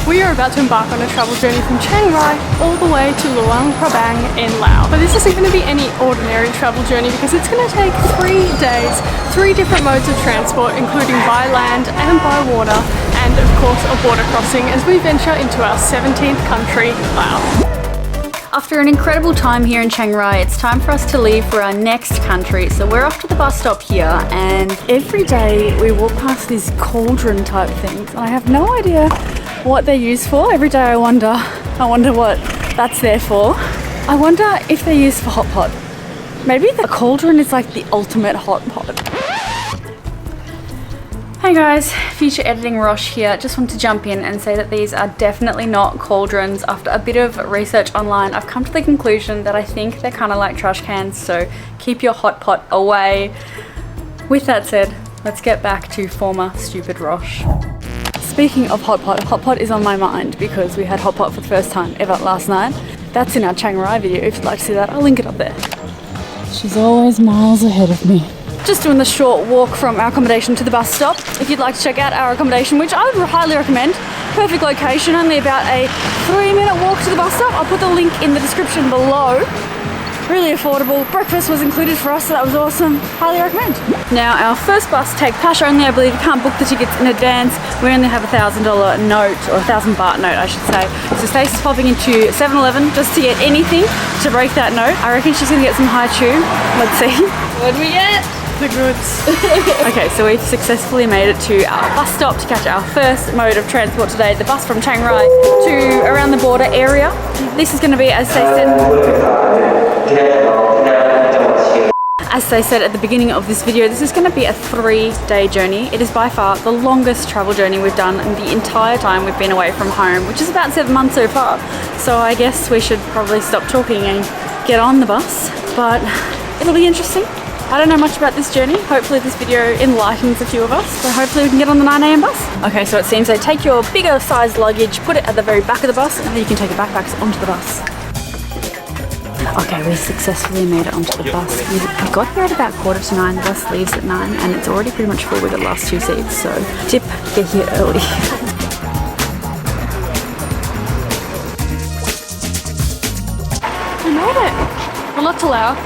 We are about to embark on a travel journey from Chiang Rai all the way to Luang Prabang in Laos. But this isn't going to be any ordinary travel journey because it's going to take 3 days, 3 different modes of transport, including by land and by water, and of course a border crossing as we venture into our 17th country, Laos. After an incredible time here in Chiang Rai, it's time for us to leave for our next country. So we're off to the bus stop here, and every day we walk past these cauldron type things, and I have no idea what they're used for. Every day I wonder what that's there for. I wonder if they're used for hot pot. Maybe the cauldron is like the ultimate hot pot. Hey guys, future editing Rosh here. Just want to jump in and say that these are definitely not cauldrons. After a bit of research online, I've come to the conclusion that I think they're kind of like trash cans, so keep your hot pot away. With that said, let's get back to former stupid Rosh. Speaking of hot pot is on my mind because we had hot pot for the first time ever last night. That's in our Chiang Rai video. If you'd like to see that, I'll link it up there. She's always miles ahead of me. Just doing the short walk from our accommodation to the bus stop. If you'd like to check out our accommodation, which I would highly recommend, perfect location, only about a 3-minute walk to the bus stop. I'll put the link in the description below. Really affordable. Breakfast was included for us, so that was awesome. Highly recommend. Now our first bus take cash only, I believe. You can't book the tickets in advance. We only have a $1,000 note, or 1,000 baht note I should say. So Stacey's popping into 7-Eleven just to get anything to break that note. I reckon she's gonna get some high chew. Let's see. What do we get? The goods. Okay, so we've successfully made it to our bus stop to catch our first mode of transport today, the bus from Chiang Rai to around the border area. This is going to be, as they said at the beginning of this video, this is going to be a 3-day journey. It is by far the longest travel journey we've done in the entire time we've been away from home, which is about 7 months so far. So I guess we should probably stop talking and get on the bus, but it'll be interesting. I don't know much about this journey. Hopefully this video enlightens a few of us, but hopefully we can get on the 9 AM bus. Okay, so it seems they take your bigger size luggage, put it at the very back of the bus, and then you can take your backpacks onto the bus. Okay, we successfully made it onto the bus. We got here at about 8:45. The bus leaves at 9, and it's already pretty much full with the last 2 seats, so tip, get here early. We made it! Well, not to Laos.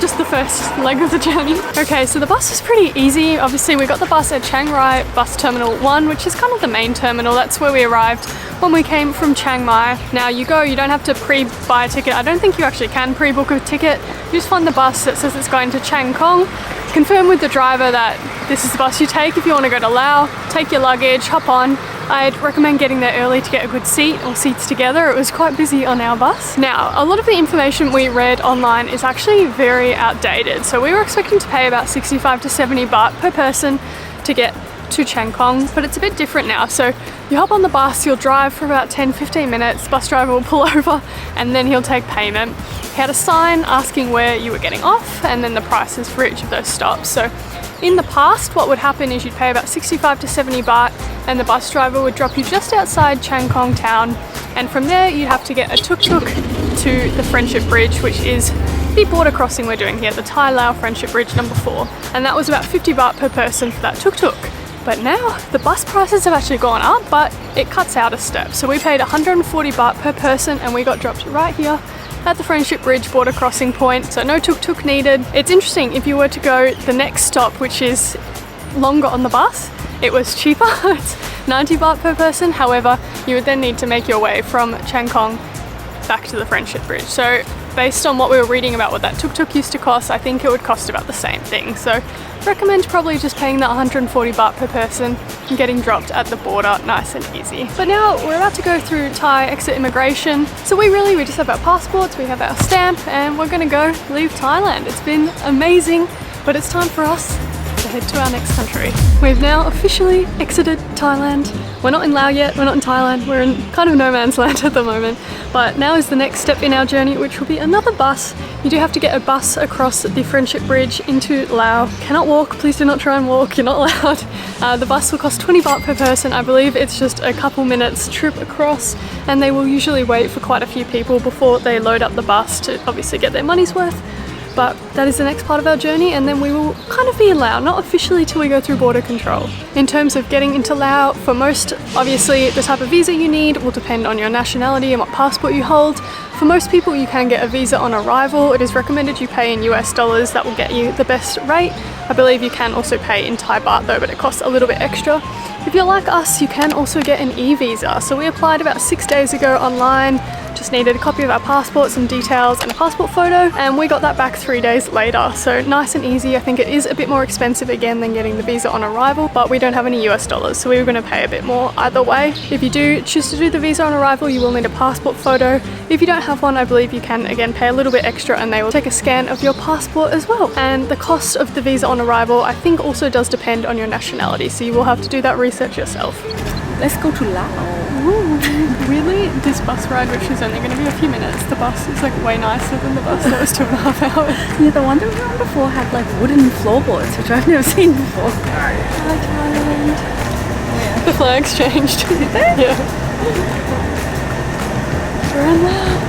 Just the first leg of the journey. Okay, so the bus was pretty easy. Obviously we got the bus at Chiang Rai Bus Terminal 1, which is kind of the main terminal. That's where we arrived when we came from Chiang Mai. Now you don't have to pre-buy a ticket. I don't think you actually can pre-book a ticket. You just find the bus that says it's going to Chiang Khong. Confirm with the driver that this is the bus you take if you want to go to Laos. Take your luggage, hop on. I'd recommend getting there early to get a good seat or seats together. It was quite busy on our bus. Now, a lot of the information we read online is actually very outdated. So we were expecting to pay about 65 to 70 baht per person to get to Chiang Khong, but it's a bit different now. So you hop on the bus, you'll drive for about 10-15 minutes, bus driver will pull over and then he'll take payment. He had a sign asking where you were getting off and then the prices for each of those stops. So in the past, what would happen is you'd pay about 65 to 70 baht and the bus driver would drop you just outside Chiang Khong town, and from there you'd have to get a tuk-tuk to the Friendship Bridge, which is the border crossing we're doing here, the Thai-Laos Friendship Bridge number 4, and that was about 50 baht per person for that tuk-tuk. But now the bus prices have actually gone up, but it cuts out a step. So we paid 140 baht per person and we got dropped right here at the Friendship Bridge border crossing point, so no tuk-tuk needed. It's interesting, if you were to go the next stop, which is longer on the bus, it was cheaper. It's 90 baht per person. However, you would then need to make your way from Chiang Khong back to the Friendship Bridge. So based on what we were reading about what that tuk-tuk used to cost, I think it would cost about the same thing. So recommend probably just paying that 140 baht per person and getting dropped at the border nice and easy. But now we're about to go through Thai exit immigration. So we just have our passports, we have our stamp, and we're gonna go leave Thailand. It's been amazing, but it's time for us to head to our next country. We've now officially exited Thailand. We're not in Laos yet, we're not in Thailand, we're in kind of no man's land at the moment. But now is the next step in our journey, which will be another bus. You do have to get a bus across the Friendship Bridge into Laos. Cannot walk, please do not try and walk, you're not allowed. The bus will cost 20 baht per person. I believe it's just a couple minutes trip across, and they will usually wait for quite a few people before they load up the bus to obviously get their money's worth. but that is the next part of our journey, and then we will kind of be in Laos, not officially till we go through border control. In terms of getting into Laos, for most, obviously the type of visa you need will depend on your nationality and what passport you hold. For most people, you can get a visa on arrival. It is recommended you pay in US dollars. That will get you the best rate. I believe you can also pay in Thai baht though, but it costs a little bit extra. If you're like us, you can also get an e-visa. So we applied about 6 days ago online, just needed a copy of our passport, some details and a passport photo, and we got that back 3 days later. So nice and easy. I think it is a bit more expensive again than getting the visa on arrival, but we don't have any US dollars, so we were going to pay a bit more either way. If you do choose to do the visa on arrival, you will need a passport photo. If you don't have one, I believe you can again pay a little bit extra and they will take a scan of your passport as well. And the cost of the visa on arrival I think also does depend on your nationality, so you will have to do that research yourself. Let's go to Laos. Ooh, really? This bus ride, which is only going to be a few minutes, the bus is like way nicer than the bus that was 2.5 hours. Yeah, the one that we were on before had like wooden floorboards, which I've never seen before. Hi Thailand. Yeah. The flags changed. Did they? Yeah. We're in Laos.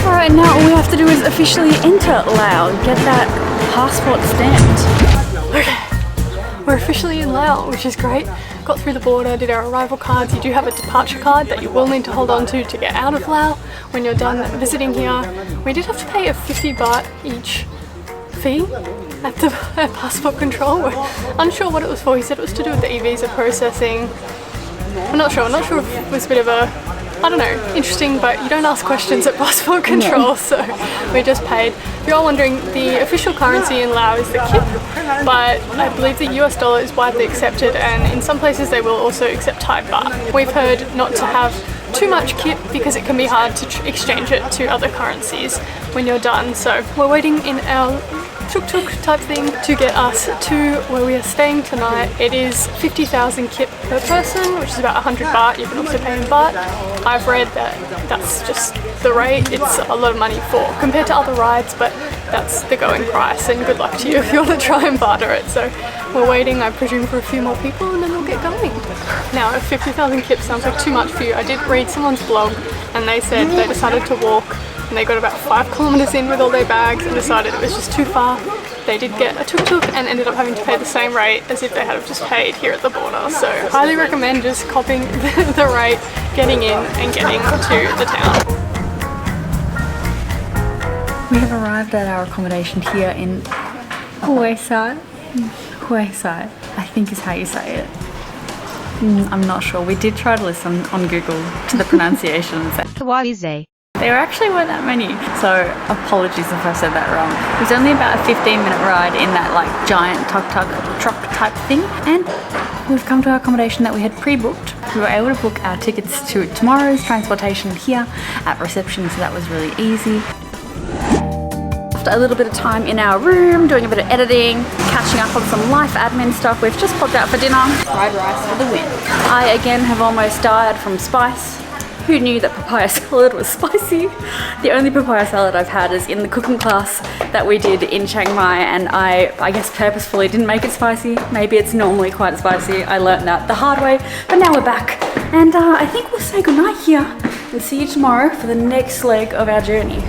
Alright, now all we have to do is officially enter Laos, get that passport stamped. Okay, we're officially in Laos, which is great. Got through the border, did our arrival cards. You do have a departure card that you will need to hold on to get out of Laos when you're done visiting here. We did have to pay a 50 baht each fee at the passport control. We're unsure what it was for. He said it was to do with the e-visa processing. I'm not sure if it was a bit of a, I don't know, interesting, but you don't ask questions at passport control, so we just paid. If you're all wondering, the official currency in Laos is the kip, but I believe the US dollar is widely accepted, and in some places they will also accept Thai baht. We've heard not to have too much kip because it can be hard to exchange it to other currencies when you're done. So we're waiting in our tuk-tuk type thing to get us to where we are staying tonight. It is 50,000 kip per person, which is about 100 baht. You can also pay in baht. I've read that that's just the rate. It's a lot of money compared to other rides, but that's the going price, and good luck to you if you want to try and barter it. So we're waiting, I presume, for a few more people and then we'll get going. Now, if 50,000 kip sounds like too much for you, I did read someone's blog and they said they decided to walk, and they got about 5 kilometers in with all their bags and decided it was just too far. They did get a tuk-tuk and ended up having to pay the same rate as if they had just paid here at the border. So highly recommend just copying the rate, getting in and getting to the town. We have arrived at our accommodation here in Huay Xai. Huay Xai, I think is how you say it. I'm not sure. We did try to listen on Google to the pronunciations. HouayXay. There actually weren't that many, so apologies if I said that wrong. It was only about a 15-minute ride in that like giant tuk-tuk truck type thing, and we've come to our accommodation that we had pre-booked. We were able to book our tickets to tomorrow's transportation here at reception, so that was really easy. After a little bit of time in our room, doing a bit of editing, catching up on some life admin stuff, we've just popped out for dinner. Fried rice for the win. I again have almost died from spice. Who knew that papaya salad was spicy? The only papaya salad I've had is in the cooking class that we did in Chiang Rai, and I guess purposefully didn't make it spicy. Maybe it's normally quite spicy. I learned that the hard way, but now we're back. And I think we'll say goodnight here and see you tomorrow for the next leg of our journey.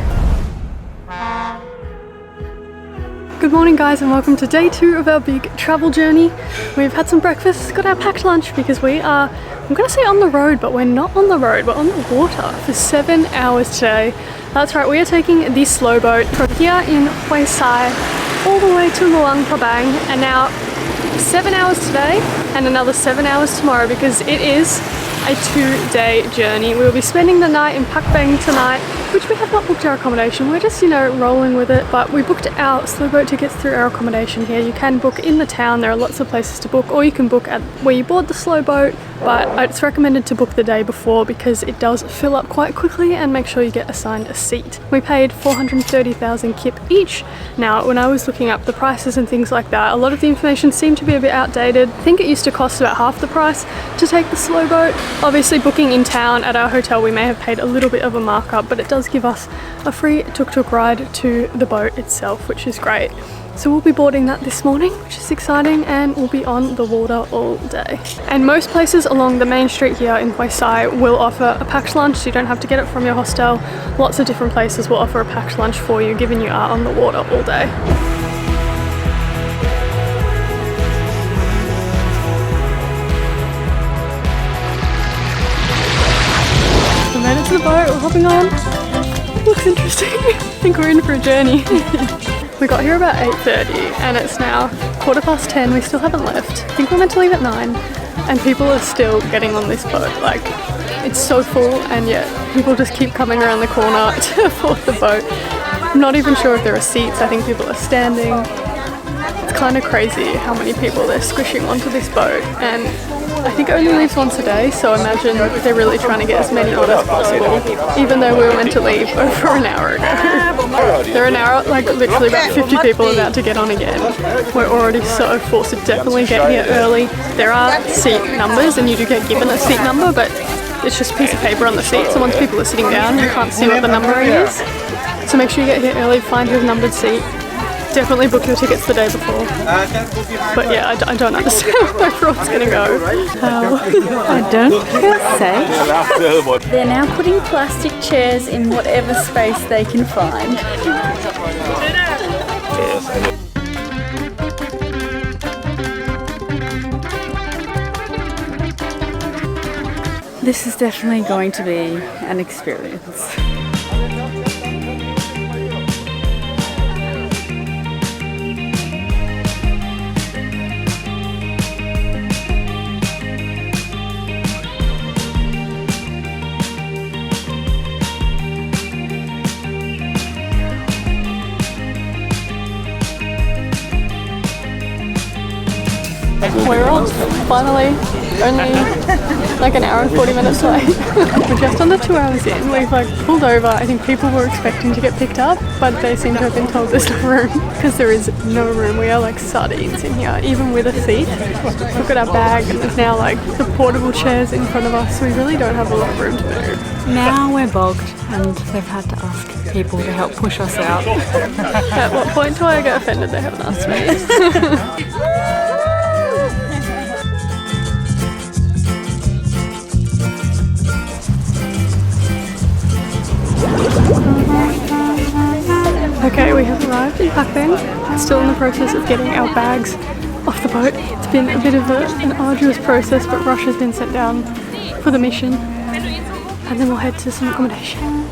Good morning guys, and welcome to day 2 of our big travel journey. We've had some breakfast, got our packed lunch because we are, I'm gonna say on the road, but we're not on the road, we're on the water for 7 hours today. That's right, we are taking the Slowboat from here in Huay Xai all the way to Luang Prabang, and now 7 hours today and another 7 hours tomorrow because it is a 2-day journey. We will be spending the night in Pakbeng tonight, which we have not booked our accommodation. We're just, you know, rolling with it, but we booked our Slowboat tickets through our accommodation here. You can book in the town, there are lots of places to book, or you can book at where you board the Slowboat, but it's recommended to book the day before because it does fill up quite quickly, and make sure you get assigned a seat. We paid 430,000 kip each. Now, when I was looking up the prices and things like that, a lot of the information seemed to be a bit outdated. I think it used to cost about half the price to take the Slowboat. Obviously, booking in town at our hotel, we may have paid a little bit of a markup, but it does does give us a free tuk-tuk ride to the boat itself, which is great. So we'll be boarding that this morning, which is exciting, and we'll be on the water all day. And most places along the main street here in Huay Xai will offer a packed lunch, so you don't have to get it from your hostel. Lots of different places will offer a packed lunch for you, given you are on the water all day. We made it to the boat, we're hopping on. It looks interesting. I think we're in for a journey. We got here about 8:30 and it's now 10:15. We still haven't left. I think we're meant to leave at 9 and people are still getting on this boat. Like, it's so full and yet people just keep coming around the corner to board the boat. I'm not even sure if there are seats. I think people are standing. It's kind of crazy how many people they're squishing onto this boat, and I think it only leaves once a day, so imagine they're really trying to get as many on as possible, even though we were meant to leave over an hour ago. There are now like literally about 50 people about to get on again. We're already so full, so definitely get here early. There are seat numbers and you do get given a seat number, but it's just a piece of paper on the seat, so once people are sitting down you can't see what the numbering is. So make sure you get here early, find your numbered seat. Definitely book your tickets the day before. But yeah, I don't understand where everyone's gonna go. I don't say. They're now putting plastic chairs in whatever space they can find. This is definitely going to be an experience. We're off, finally, only like an hour and 40 minutes late. We're just under 2 hours in. We've like pulled over. I think people were expecting to get picked up, but they seem to have been told there's no room because there is no room. We are like sardines in here, even with a seat. Look at our bag, and there's now like the portable chairs in front of us, so we really don't have a lot of room to move. Now we're bogged and they've had to ask people to help push us out. At what point do I get offended they haven't asked me? Okay, we have arrived in Pakbeng. Still in the process of getting our bags off the boat. It's been a bit of an arduous process, but Rush has been sent down for the mission. And then we'll head to some accommodation.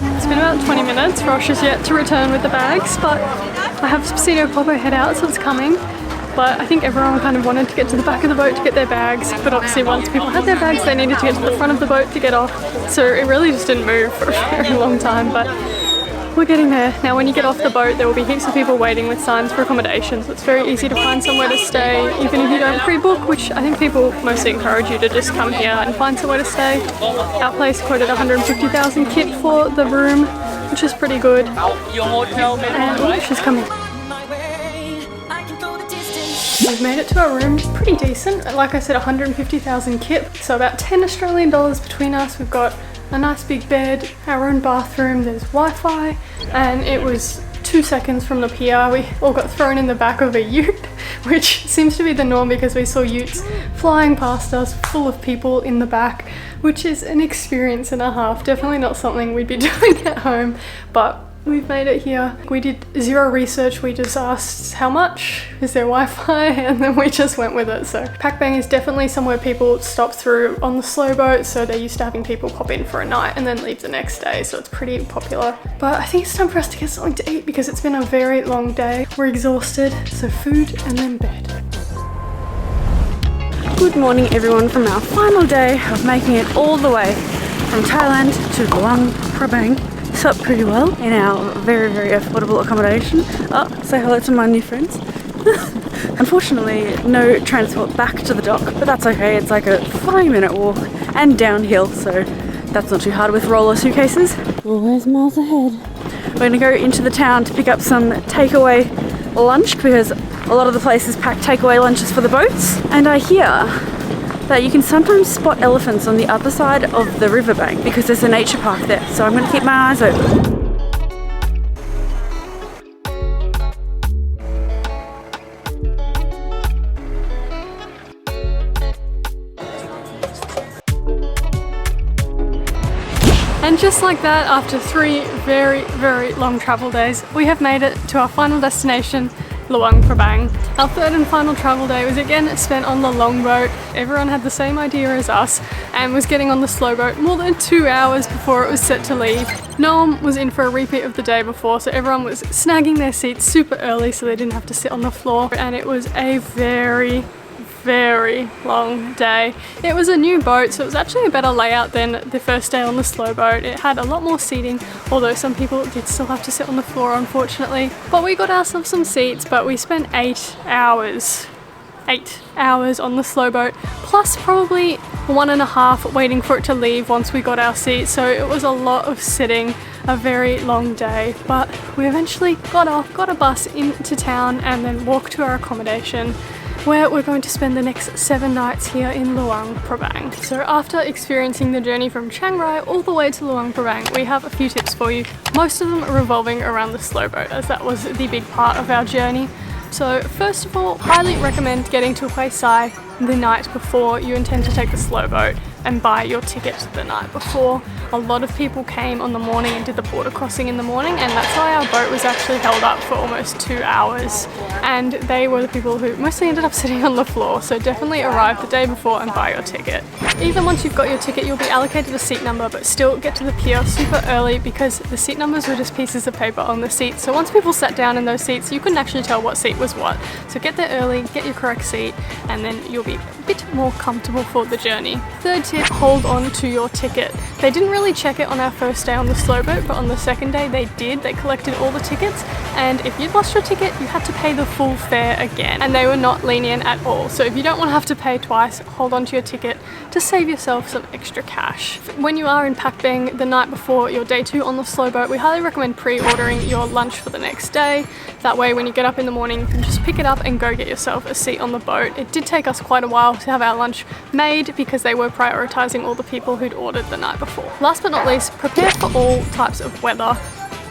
It's been about 20 minutes. Rush is yet to return with the bags, but I have seen her pop her head out, so it's coming. But I think everyone kind of wanted to get to the back of the boat to get their bags, but obviously once people had their bags they needed to get to the front of the boat to get off, so it really just didn't move for a very long time, but we're getting there. Now when you get off the boat there will be heaps of people waiting with signs for accommodation, so it's very easy to find somewhere to stay even if you don't pre-book, which I think people mostly encourage you to just come here and find somewhere to stay. Our place quoted 150,000 kip for the room, which is pretty good, and she's coming. We've made it to our room, pretty decent. Like I said, 150,000 kip, so about 10 Australian dollars between us. We've got a nice big bed, our own bathroom, there's Wi-Fi, and it was 2 seconds from the pier. We all got thrown in the back of a ute, which seems to be the norm because we saw utes flying past us full of people in the back, which is an experience and a half. Definitely not something we'd be doing at home, but we've made it here. We did zero research, we just asked how much, is there Wi-Fi, and then we just went with it. So Pakbeng is definitely somewhere people stop through on the Slowboat, so they're used to having people pop in for a night and then leave the next day, so it's pretty popular. But I think it's time for us to get something to eat because it's been a very long day. We're exhausted, so food and then bed. Good morning everyone from our final day of making it all the way from Thailand to Luang Prabang. Up pretty well in our very, very affordable accommodation. Oh, say hello to my new friends. Unfortunately, no transport back to the dock, but that's okay. It's like a 3-minute walk and downhill, so that's not too hard with roller suitcases. Always miles ahead. We're gonna go into the town to pick up some takeaway lunch because a lot of the places pack takeaway lunches for the boats. And I hear that you can sometimes spot elephants on the other side of the riverbank because there's a nature park there. So I'm going to keep my eyes open. And just like that, after 3 very, very long travel days, we have made it to our final destination, Luang Prabang. Our third and final travel day was again spent on the longboat. Everyone had the same idea as us and was getting on the slowboat more than 2 hours before it was set to leave. No one was in for a repeat of the day before, so everyone was snagging their seats super early so they didn't have to sit on the floor. And it was a very long day. It was a new boat, so it was actually a better layout than the first day on the slowboat. It had a lot more seating, although some people did still have to sit on the floor, unfortunately. But we got ourselves some seats, but we spent 8 hours on the slowboat, plus probably 1.5 waiting for it to leave once we got our seats. So it was a lot of sitting, a very long day, but we eventually got off, got a bus into town, and then walked to our accommodation, where we're going to spend the next 7 nights here in Luang Prabang. So after experiencing the journey from Chiang Rai all the way to Luang Prabang, we have a few tips for you, most of them revolving around the slowboat, as that was the big part of our journey. So first of all, highly recommend getting to Huay Xai the night before you intend to take the slowboat and buy your ticket the night before. A lot of people came on the morning and did the border crossing in the morning, and that's why our boat was actually held up for almost 2 hours. And they were the people who mostly ended up sitting on the floor, so definitely arrive the day before and buy your ticket. Even once you've got your ticket, you'll be allocated a seat number, but still get to the pier super early because the seat numbers were just pieces of paper on the seats. So once people sat down in those seats, you couldn't actually tell what seat was what. So get there early, get your correct seat, and then you'll be a bit more comfortable for the journey. Third tip, hold on to your ticket. They didn't really check it on our first day on the slowboat, but on the second day they did. They collected all the tickets, and if you'd lost your ticket, you had to pay the full fare again, and they were not lenient at all. So if you don't want to have to pay twice, hold on to your ticket to save yourself some extra cash. When you are in Pakbeng the night before your day 2 on the slowboat, we highly recommend pre-ordering your lunch for the next day. That way when you get up in the morning, you can just pick it up and go get yourself a seat on the boat. It did take us quite a while to have our lunch made because they were prioritizing all the people who'd ordered the night before. Last but not least, prepare for all types of weather.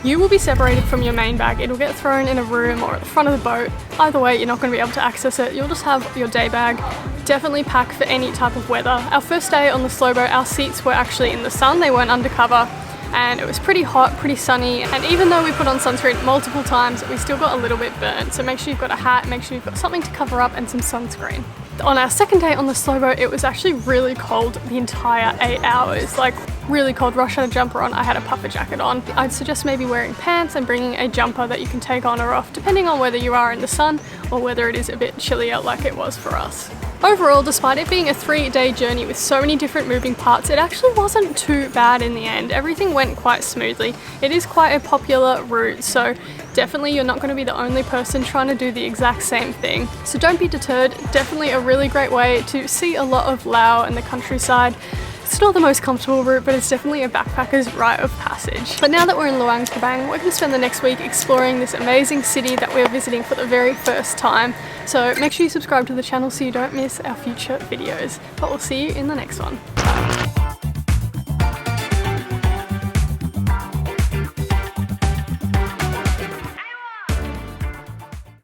You will be separated from your main bag. It'll get thrown in a room or at the front of the boat. Either way, you're not going to be able to access it. You'll just have your day bag. Definitely pack for any type of weather. Our first day on the slowboat, our seats were actually in the sun. They weren't undercover, and it was pretty hot, pretty sunny. And even though we put on sunscreen multiple times, we still got a little bit burnt. So make sure you've got a hat, make sure you've got something to cover up and some sunscreen. On our second day on the slowboat, it was actually really cold the entire 8 hours. Like really cold. Rosh had a jumper on, I had a puffer jacket on. I'd suggest maybe wearing pants and bringing a jumper that you can take on or off depending on whether you are in the sun or whether it is a bit chillier like it was for us. Overall, despite it being a 3-day journey with so many different moving parts, it actually wasn't too bad in the end. Everything went quite smoothly. It is quite a popular route, so definitely you're not going to be the only person trying to do the exact same thing. So don't be deterred. Definitely a really great way to see a lot of Laos and the countryside. It's not the most comfortable route, but it's definitely a backpacker's rite of passage. But now that we're in Luang Prabang, we're going to spend the next week exploring this amazing city that we're visiting for the very first time. So make sure you subscribe to the channel so you don't miss our future videos. But we'll see you in the next one.